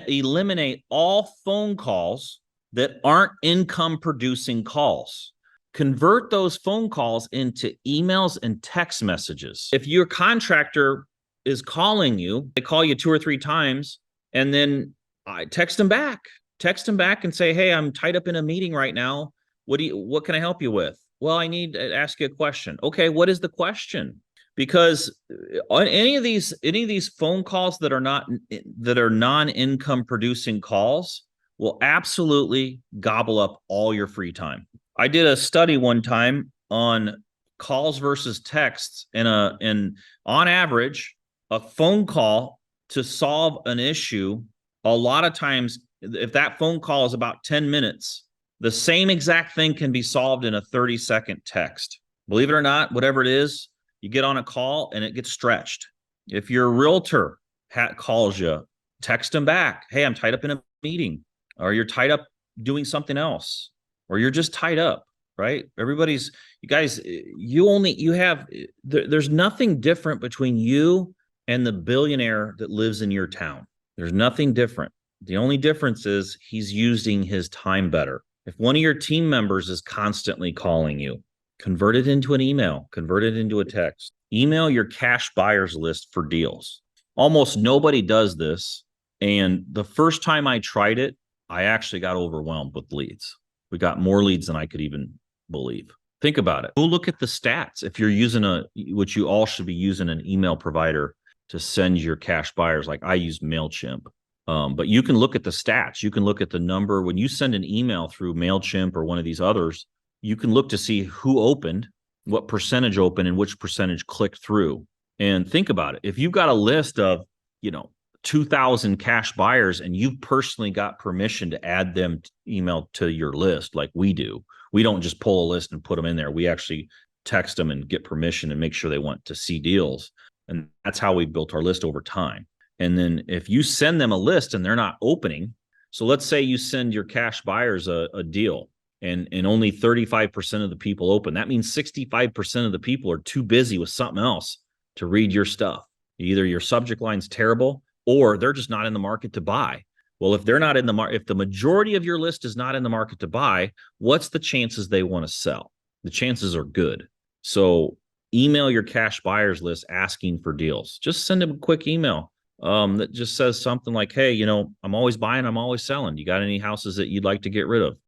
Eliminate all phone calls that aren't income producing calls. Convert those phone calls into emails and text messages. If your contractor is calling you, they call you 2 or 3 times, and then I text them back. Text them back and say, "Hey, I'm tied up in a meeting right now. What can I help you with?" "Well, I need to ask you a question." "Okay, what is the question?" Because on any of these phone calls that are non-income producing calls will absolutely gobble up all your free time. I did a study one time on calls versus texts, and on average, a phone call to solve an issue, a lot of times, if that phone call is about 10 minutes, the same exact thing can be solved in a 30-second text. Believe it or not, whatever it is, you get on a call and it gets stretched. If your realtor calls you, text them back. "Hey, I'm tied up in a meeting," or "You're tied up doing something else," or "You're just tied up," right? You guys, there's nothing different between you and the billionaire that lives in your town. There's nothing different. The only difference is he's using his time better. If one of your team members is constantly calling you, convert it into an email, convert it into a text. Email your cash buyers list for deals. Almost nobody does this. And the first time I tried it, I actually got overwhelmed with leads. We got more leads than I could even believe. Think about it. Go look at the stats. If you're using which you all should be using, an email provider to send your cash buyers, like I use MailChimp. But you can look at the stats. You can look at the number. When you send an email through MailChimp or one of these others, you can look to see who opened, what percentage opened, and which percentage clicked through. And think about it. If you've got a list of, 2,000 cash buyers and you've personally got permission to add them email to your list, like we do, we don't just pull a list and put them in there. We actually text them and get permission and make sure they want to see deals. And that's how we built our list over time. And then if you send them a list and they're not opening, so let's say you send your cash buyers a deal, and only 35% of the people open. That means 65% of the people are too busy with something else to read your stuff. Either your subject line's terrible or they're just not in the market to buy. Well, if they're not in the market, if the majority of your list is not in the market to buy, what's the chances they want to sell? The chances are good. So email your cash buyers list asking for deals. Just send them a quick email that just says something like, "Hey, I'm always buying, I'm always selling. You got any houses that you'd like to get rid of?"